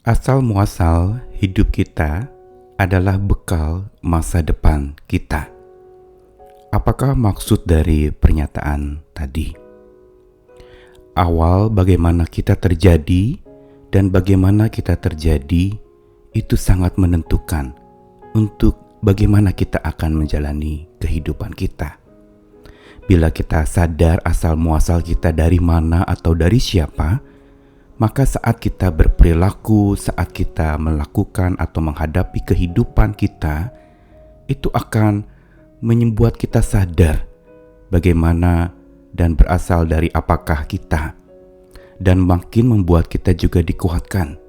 Asal muasal hidup kita adalah bekal masa depan kita. Apakah maksud dari pernyataan tadi? Awal bagaimana kita terjadi dan bagaimana kita terjadi itu sangat menentukan untuk bagaimana kita akan menjalani kehidupan kita. Bila kita sadar asal muasal kita dari mana atau dari siapa, maka saat kita berperilaku, saat kita melakukan atau menghadapi kehidupan kita, itu akan membuat kita sadar bagaimana dan berasal dari apakah kita, dan makin membuat kita juga dikuatkan.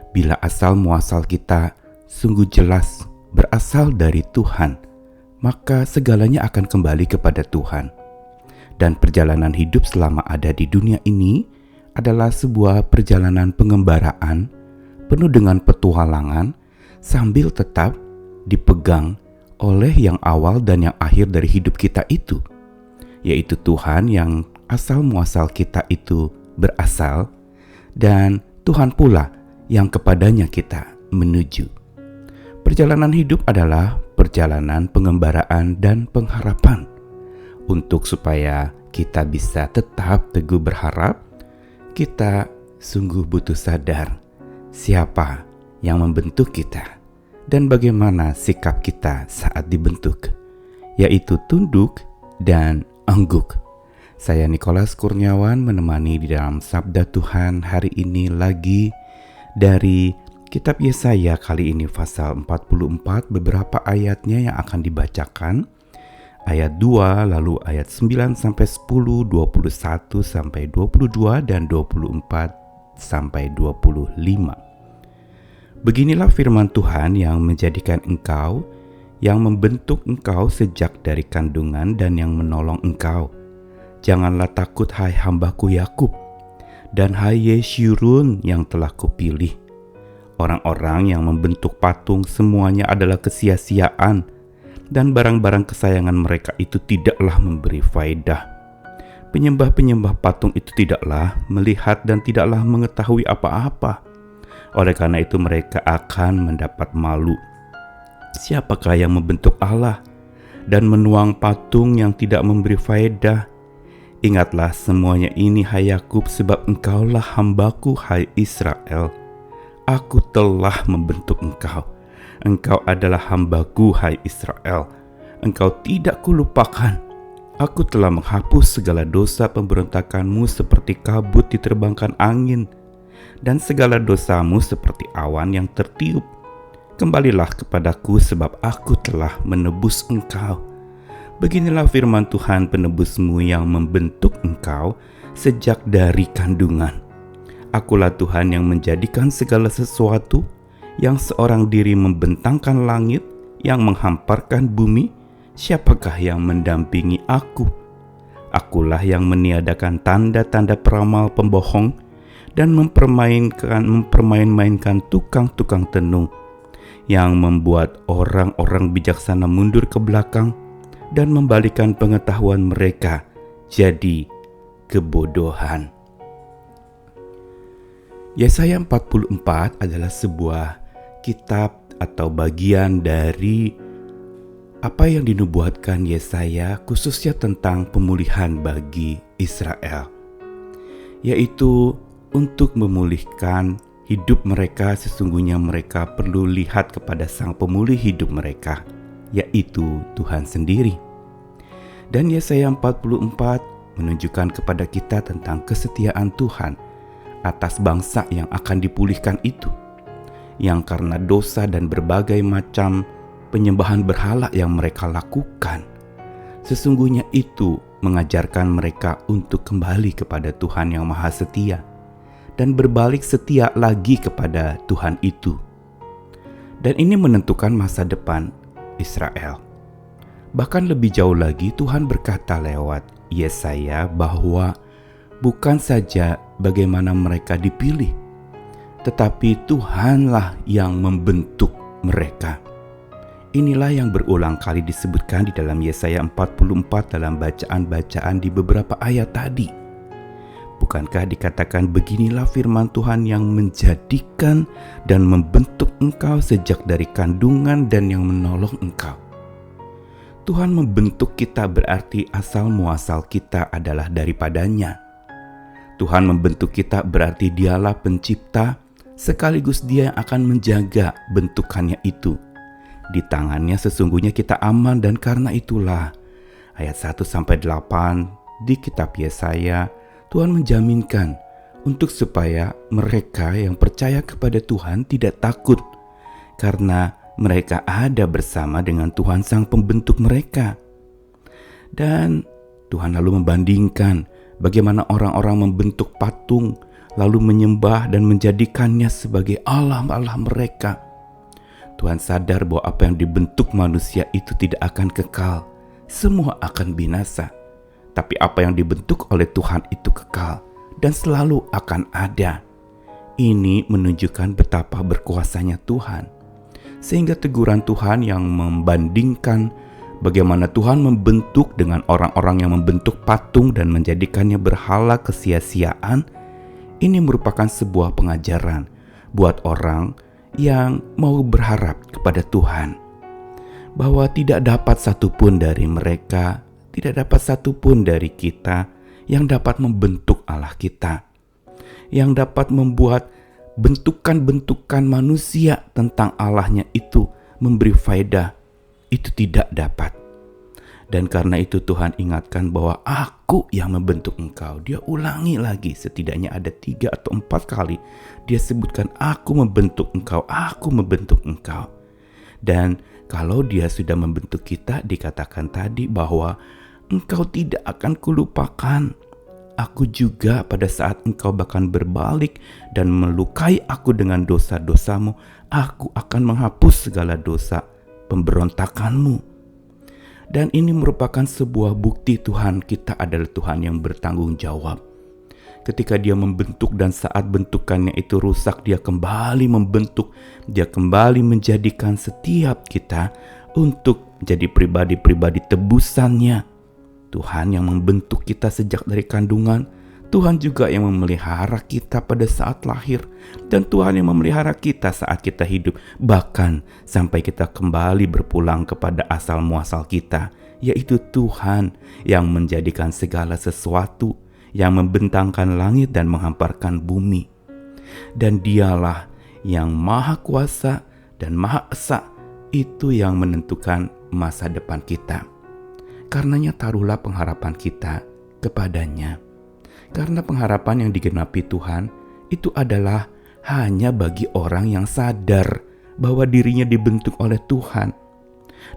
Bila asal muasal kita sungguh jelas berasal dari Tuhan, maka segalanya akan kembali kepada Tuhan. Dan perjalanan hidup selama ada di dunia ini adalah sebuah perjalanan pengembaraan penuh dengan petualangan sambil tetap dipegang oleh yang awal dan yang akhir dari hidup kita itu, yaitu Tuhan yang asal muasal kita itu berasal, dan Tuhan pula yang kepadanya kita menuju. Perjalanan hidup adalah perjalanan pengembaraan dan pengharapan. Untuk supaya kita bisa tetap teguh berharap, kita sungguh butuh sadar siapa yang membentuk kita dan bagaimana sikap kita saat dibentuk, yaitu tunduk dan angguk. Saya Nikolas Kurniawan menemani di dalam Sabda Tuhan hari ini lagi dari Kitab Yesaya, kali ini pasal 44, beberapa ayatnya yang akan dibacakan. Ayat 2, lalu ayat 9 sampai 10, 21 sampai 22 dan 24 sampai 25. Beginilah firman Tuhan yang menjadikan engkau, yang membentuk engkau sejak dari kandungan dan yang menolong engkau. Janganlah takut, hai hambaku Yakub, dan hai Yeshurun yang telah kupilih. Orang-orang yang membentuk patung semuanya adalah kesia-siaan, dan barang-barang kesayangan mereka itu tidaklah memberi faedah. Penyembah-penyembah patung itu tidaklah melihat dan tidaklah mengetahui apa-apa. Oleh karena itu mereka akan mendapat malu. Siapakah yang membentuk Allah dan menuang patung yang tidak memberi faedah? Ingatlah semuanya ini, hai Yakub, sebab engkaulah hambaku, hai Israel. Aku telah membentuk engkau. Engkau adalah hambaku, hai Israel. Engkau tidak kulupakan. Aku telah menghapus segala dosa pemberontakanmu seperti kabut diterbangkan angin, dan segala dosamu seperti awan yang tertiup. Kembalilah kepadaku, sebab aku telah menebus engkau. Beginilah firman Tuhan penebusmu yang membentuk engkau sejak dari kandungan. Akulah Tuhan yang menjadikan segala sesuatu, yang seorang diri membentangkan langit, yang menghamparkan bumi. Siapakah yang mendampingi aku? Akulah yang meniadakan tanda-tanda peramal pembohong dan mempermain-mainkan tukang-tukang tenung, yang membuat orang-orang bijaksana mundur ke belakang dan membalikan pengetahuan mereka jadi kebodohan. Yesaya 44 adalah sebuah kitab atau bagian dari apa yang dinubuatkan Yesaya khususnya tentang pemulihan bagi Israel, yaitu untuk memulihkan hidup mereka. Sesungguhnya mereka perlu lihat kepada Sang Pemulih hidup mereka, yaitu Tuhan sendiri. Dan Yesaya 44 menunjukkan kepada kita tentang kesetiaan Tuhan atas bangsa yang akan dipulihkan itu, yang karena dosa dan berbagai macam penyembahan berhala yang mereka lakukan, sesungguhnya itu mengajarkan mereka untuk kembali kepada Tuhan yang Maha Setia dan berbalik setia lagi kepada Tuhan itu. Dan ini menentukan masa depan Israel. Bahkan lebih jauh lagi, Tuhan berkata lewat Yesaya bahwa bukan saja bagaimana mereka dipilih, tetapi Tuhanlah yang membentuk mereka. Inilah yang berulang kali disebutkan di dalam Yesaya 44 dalam bacaan-bacaan di beberapa ayat tadi. Bukankah dikatakan beginilah firman Tuhan yang menjadikan dan membentuk engkau sejak dari kandungan dan yang menolong engkau. Tuhan membentuk kita berarti asal muasal kita adalah daripadanya. Tuhan membentuk kita berarti Dialah pencipta, sekaligus Dia yang akan menjaga bentukannya itu. Di tangannya sesungguhnya kita aman, dan karena itulah ayat 1-8 di kitab Yesaya, Tuhan menjaminkan untuk supaya mereka yang percaya kepada Tuhan tidak takut, karena mereka ada bersama dengan Tuhan Sang Pembentuk mereka. Dan Tuhan lalu membandingkan bagaimana orang-orang membentuk patung, lalu menyembah dan menjadikannya sebagai Allah-Allah mereka. Tuhan sadar bahwa apa yang dibentuk manusia itu tidak akan kekal, semua akan binasa. Tapi apa yang dibentuk oleh Tuhan itu kekal dan selalu akan ada. Ini menunjukkan betapa berkuasanya Tuhan. Sehingga teguran Tuhan yang membandingkan bagaimana Tuhan membentuk dengan orang-orang yang membentuk patung dan menjadikannya berhala kesia-siaan, ini merupakan sebuah pengajaran buat orang yang mau berharap kepada Tuhan, bahwa tidak dapat satupun dari mereka, tidak dapat satupun dari kita yang dapat membentuk Allah kita, yang dapat membuat bentukan-bentukan manusia tentang Allahnya itu memberi faedah. Itu tidak dapat. Dan karena itu Tuhan ingatkan bahwa aku yang membentuk engkau. Dia ulangi lagi, setidaknya ada 3 atau 4 kali dia sebutkan aku membentuk engkau, aku membentuk engkau. Dan kalau Dia sudah membentuk kita, dikatakan tadi bahwa engkau tidak akan kulupakan. Aku juga pada saat engkau bahkan berbalik dan melukai aku dengan dosa-dosamu, aku akan menghapus segala dosa pemberontakanmu. Dan ini merupakan sebuah bukti Tuhan kita adalah Tuhan yang bertanggung jawab. Ketika Dia membentuk dan saat bentukannya itu rusak, Dia kembali membentuk, Dia kembali menjadikan setiap kita untuk menjadi pribadi-pribadi tebusannya. Tuhan yang membentuk kita sejak dari kandungan, Tuhan juga yang memelihara kita pada saat lahir, dan Tuhan yang memelihara kita saat kita hidup, bahkan sampai kita kembali berpulang kepada asal muasal kita, yaitu Tuhan yang menjadikan segala sesuatu, yang membentangkan langit dan menghamparkan bumi. Dan Dialah yang Maha Kuasa dan Maha Esa, itu yang menentukan masa depan kita. Karenanya taruhlah pengharapan kita kepadanya. Karena pengharapan yang digenapi Tuhan itu adalah hanya bagi orang yang sadar bahwa dirinya dibentuk oleh Tuhan.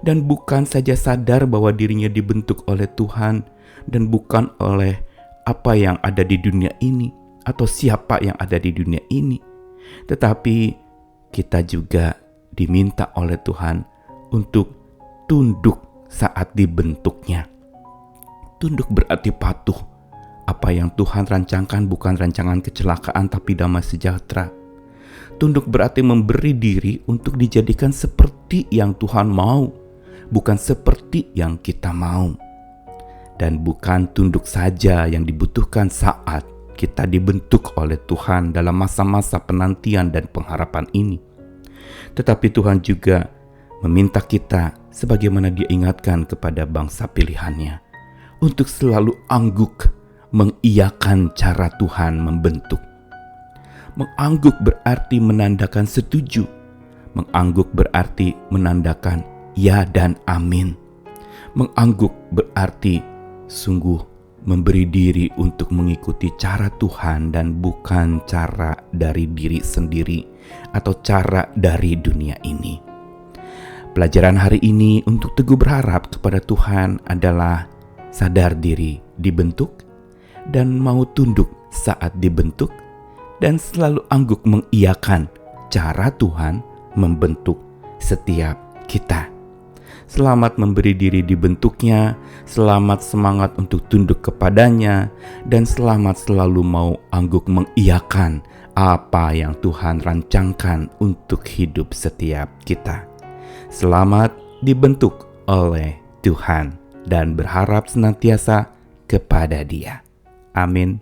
Dan bukan saja sadar bahwa dirinya dibentuk oleh Tuhan, dan bukan oleh apa yang ada di dunia ini atau siapa yang ada di dunia ini, tetapi kita juga diminta oleh Tuhan untuk tunduk saat dibentuknya. Tunduk berarti patuh. Apa yang Tuhan rancangkan bukan rancangan kecelakaan tapi damai sejahtera. Tunduk berarti memberi diri untuk dijadikan seperti yang Tuhan mau, bukan seperti yang kita mau. Dan bukan tunduk saja yang dibutuhkan saat kita dibentuk oleh Tuhan dalam masa-masa penantian dan pengharapan ini, tetapi Tuhan juga meminta kita, sebagaimana Dia ingatkan kepada bangsa pilihannya, untuk selalu angguk mengiyakan cara Tuhan membentuk. Mengangguk berarti menandakan setuju. Mengangguk berarti menandakan ya dan amin. Mengangguk berarti sungguh memberi diri untuk mengikuti cara Tuhan dan bukan cara dari diri sendiri atau cara dari dunia ini. Pelajaran hari ini untuk teguh berharap kepada Tuhan adalah sadar diri dibentuk dan mau tunduk saat dibentuk, dan selalu angguk mengiyakan cara Tuhan membentuk setiap kita. Selamat memberi diri dibentuknya, selamat semangat untuk tunduk kepadanya, dan selamat selalu mau angguk mengiyakan apa yang Tuhan rancangkan untuk hidup setiap kita. Selamat dibentuk oleh Tuhan dan berharap senantiasa kepada Dia. Amin.